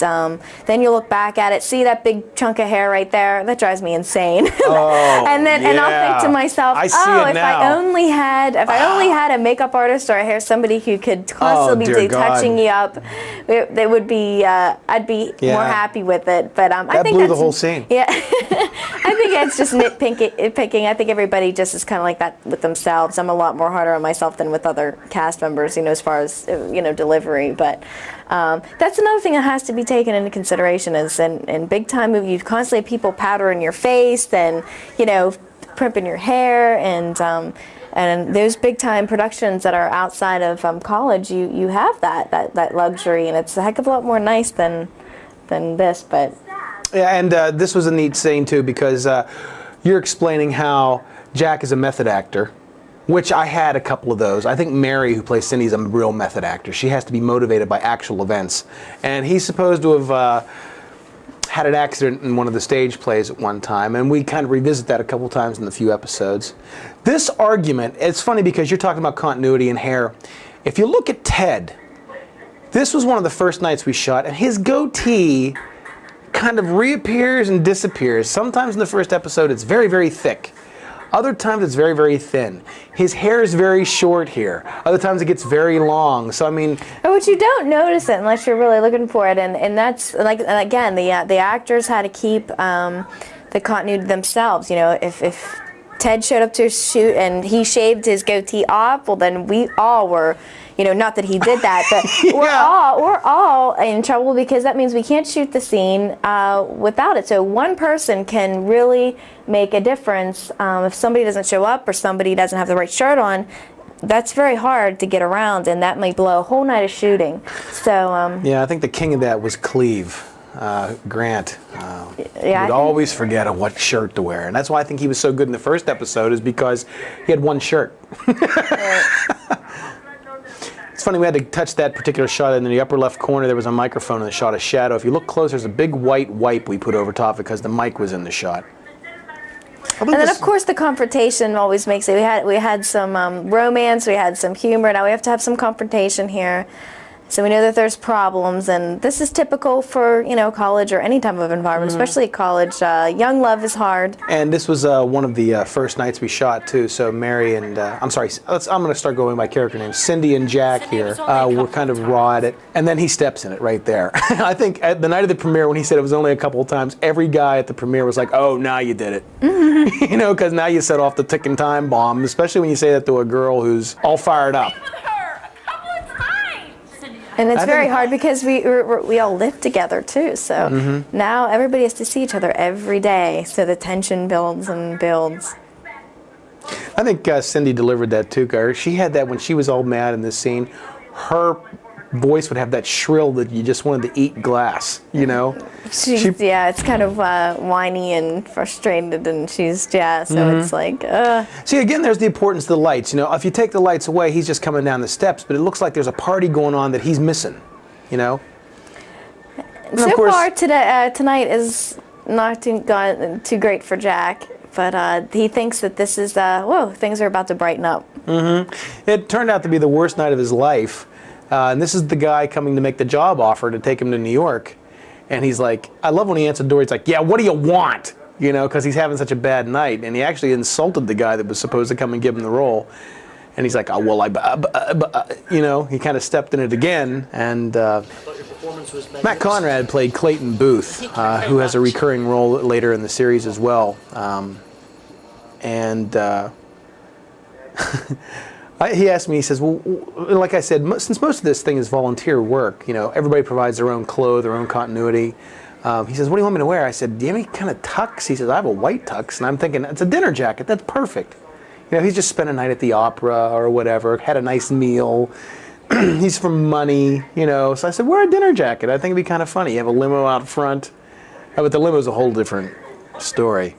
then you look back at it, see that big chunk of hair right there? That drives me insane. And I'll think to myself, if I only had a makeup artist or a hair somebody who could constantly be touching you up, it would be I'd be more happy with it. But I think blew the whole scene. Yeah, I think it's just nitpicking. I think everybody just is kind of like that with themselves. I'm a lot more harder on myself than with other cast members, as far as delivery. But that's another thing that has to be taken into consideration. Is in big time movies, you constantly have people powdering your face and primping your hair and those big time productions that are outside of college, you have that luxury, and it's a heck of a lot more nice than this. But yeah, and this was a neat scene too because you're explaining how Jack is a method actor, which I had a couple of those. I think Mary, who plays Cindy, is a real method actor. She has to be motivated by actual events, and he's supposed to have had an accident in one of the stage plays at one time, and we kind of revisit that a couple times in the few episodes. This argument, it's funny because you're talking about continuity and hair. If you look at Ted, this was one of the first nights we shot, and his goatee kind of reappears and disappears. Sometimes in the first episode it's very, very thick. Other times it's very, very thin. His hair is very short here. Other times it gets very long. So I mean, But you don't notice it unless you're really looking for it, and that's like, again, the actors had to keep the continuity themselves. You know, if Ted showed up to a shoot and he shaved his goatee off, well then we all were, you know, not that he did that, but we're all in trouble, because that means we can't shoot the scene without it. So one person can really make a difference. If somebody doesn't show up or somebody doesn't have the right shirt on, that's very hard to get around, and that might blow a whole night of shooting. So yeah, I think the king of that was Cleve. Grant would always forget on what shirt to wear, and that's why I think he was so good in the first episode, is because he had one shirt. It's funny, we had to touch that particular shot, and in the upper left corner there was a microphone and it shot a shadow. If you look close, there's a big white wipe we put over top because the mic was in the shot. And then, of course, the confrontation always makes it. We had some romance, we had some humor. Now we have to have some confrontation here. So we know that there's problems, and this is typical for, you know, college or any type of environment, especially college. Young love is hard. And this was one of the first nights we shot too. So Mary and I'm sorry, I'm going to start going by character names. Cindy and Jack here were kind of raw at it, and then he steps in it right there. I think at the night of the premiere, when he said it was only a couple of times, every guy at the premiere was like, "Oh, now you did it," you know, because now you set off the ticking time bomb. Especially when you say that to a girl who's all fired up. And it's very hard because we all live together too. So now everybody has to see each other every day. So the tension builds and builds. I think Cindy delivered that too. She had that when she was all mad in this scene. Her voice would have that shrill that you just wanted to eat glass, you know? Yeah, it's kind of whiny and frustrated, and so it's like, See, again, there's the importance of the lights. You know, if you take the lights away, he's just coming down the steps, but it looks like there's a party going on that he's missing, you know? And so far tonight is not too great for Jack, but he thinks that this is, things are about to brighten up. It turned out to be the worst night of his life. And this is the guy coming to make the job offer to take him to New York. And he's like, I love when he answered the door, he's like, "Yeah, what do you want?" You know, because he's having such a bad night. And he actually insulted the guy that was supposed to come and give him the role. And he's like, "Oh, well, you know, he kind of stepped in it again. And Matt Conrad played Clayton Booth, who has a recurring role later in the series as well. He asked me, he says, well, like I said, since most of this thing is volunteer work, you know, everybody provides their own clothes, their own continuity. He says, what do you want me to wear? I said, do you have any kind of tux? He says, I have a white tux. And I'm thinking, it's a dinner jacket. That's perfect. You know, he's just spent a night at the opera or whatever, had a nice meal. He's from money, you know. So I said, wear a dinner jacket. I think it'd be kind of funny. You have a limo out front. But the limo's a whole different story.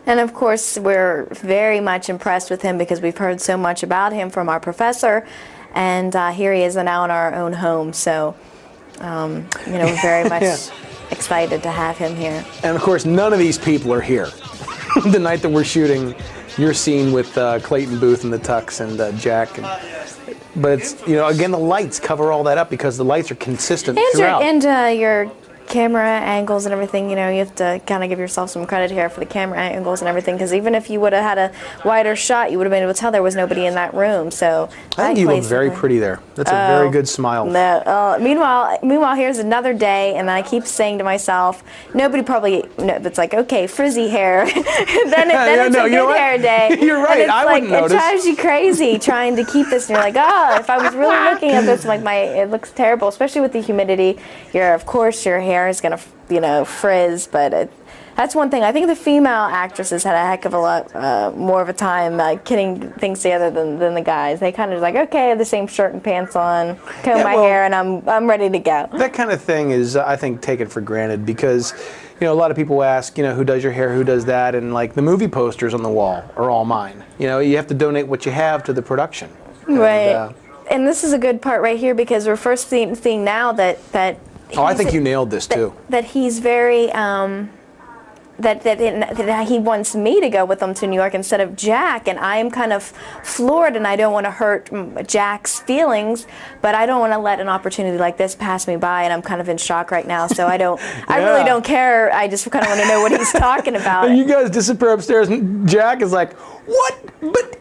And of course, we're very much impressed with him because we've heard so much about him from our professor, and here he is now in our own home. So, you know, we're very much excited to have him here. And of course, none of these people are here. The night that we're shooting your scene with Clayton Booth and the tux and Jack. But it's, you know, again, the lights cover all that up because the lights are consistent throughout. Your camera angles and everything, you know, you have to kind of give yourself some credit here for the camera angles and everything, because even if you would have had a wider shot, you would have been able to tell there was nobody in that room. So I think you look very pretty there. That's a very good smile. No, meanwhile, here's another day, and I keep saying to myself, nobody probably, it's like, okay, frizzy hair. then it's a good hair day. You're right. And it's I wouldn't notice. It drives you crazy trying to keep this, and you're like, if I was really looking at this, like it looks terrible, especially with the humidity. Of course, your hair is going to, you know, frizz, but that's one thing. I think the female actresses had a heck of a lot more of a time getting things together than the guys. They kind of like, okay, I have the same shirt and pants on, comb my hair, and I'm ready to go. That kind of thing is, I think, taken for granted because, you know, a lot of people ask, you know, who does your hair, who does that, and like the movie posters on the wall are all mine. You know, you have to donate what you have to the production. Right. And this is a good part right here because we're first seeing now that I think you nailed this too. That he's very that he wants me to go with him to New York instead of Jack, and I am kind of floored, and I don't want to hurt Jack's feelings, but I don't want to let an opportunity like this pass me by, and I'm kind of in shock right now, so I really don't care. I just kind of want to know what he's talking about. And you guys disappear upstairs, and Jack is like, what? But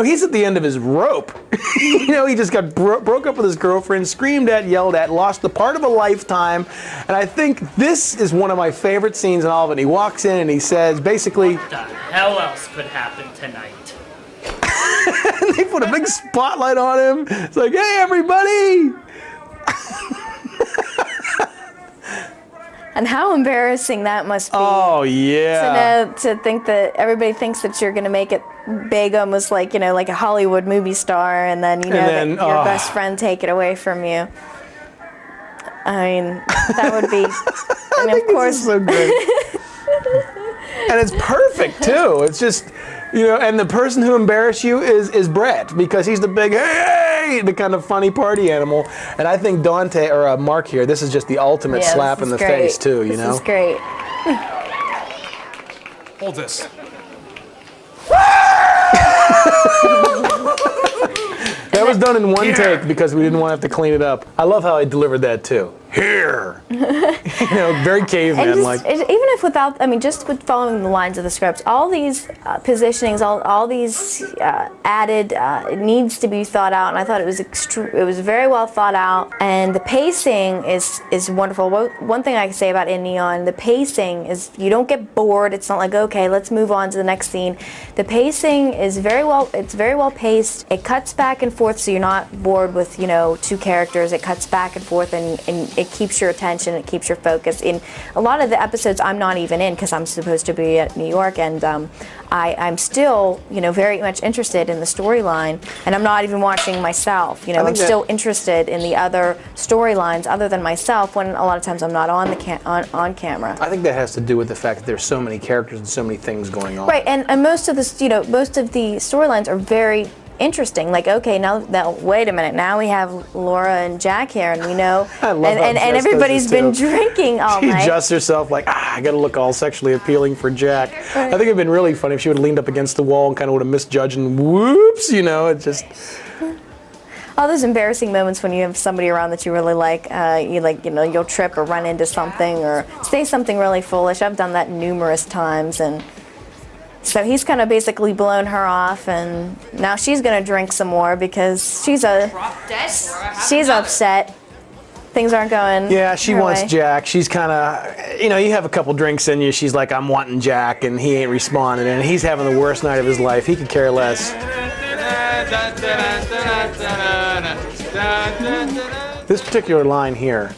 he's at the end of his rope. He just got broke up with his girlfriend, screamed at, yelled at, lost the part of a lifetime. And I think this is one of my favorite scenes in all of it. He walks in and he says, basically, What the hell else could happen tonight? and they put a big spotlight on him. It's like, hey, everybody. And how embarrassing that must be. Oh, yeah. To think that everybody thinks that you're going to make it big, almost like, like a Hollywood movie star, and then, that your best friend take it away from you. I mean, that would be, and of course. This is so great. And it's perfect, too. It's just, and the person who embarrassed you is Brett, because he's the big, hey, the kind of funny party animal. And I think Dante, or Mark here, this is just the ultimate slap in the face, too, This is great. Hold this. That was done in one take because we didn't want to have to clean it up. I love how I delivered that, too. Here. Very caveman-like. Even if without, just with following the lines of the scripts, all these positionings, all these added, it needs to be thought out, and I thought it was very well thought out, and the pacing is wonderful. One thing I can say about In Neon, the pacing is, you don't get bored. It's not like, okay, let's move on to the next scene. The pacing is very well paced. It cuts back and forth, so you're not bored with, two characters. It cuts back and forth, and it keeps your attention, it keeps your focus. In a lot of the episodes I'm not even in because I'm supposed to be at New York, and I'm still, very much interested in the storyline, and I'm not even watching myself. I'm still interested in the other storylines other than myself, when a lot of times I'm not on on camera. I think that has to do with the fact that there's so many characters and so many things going on. Right, and most of the storylines are very interesting. Like, okay, now wait a minute. Now we have Laura and Jack here, and we know, and everybody's been drinking all night. She adjusts herself like, I got to look all sexually appealing for Jack. Right. I think it'd been really funny if she would have leaned up against the wall and kind of would have misjudged, and whoops, it just. All those embarrassing moments when you have somebody around that you really like, you'll trip or run into something or say something really foolish. I've done that numerous times, and. So he's kind of basically blown her off, and now she's going to drink some more because she's upset. Things aren't going. Yeah, she wants Jack. She's kind of, you have a couple drinks in you. She's like, I'm wanting Jack, and he ain't responding, and he's having the worst night of his life. He could care less. This particular line here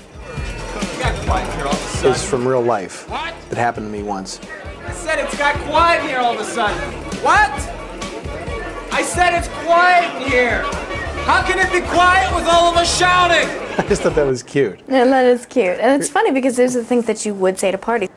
is from real life. That happened to me once. I said it's got quiet in here all of a sudden. What? I said it's quiet in here. How can it be quiet with all of us shouting? I just thought that was cute. And that is cute. And it's funny because those are the things that you would say to parties.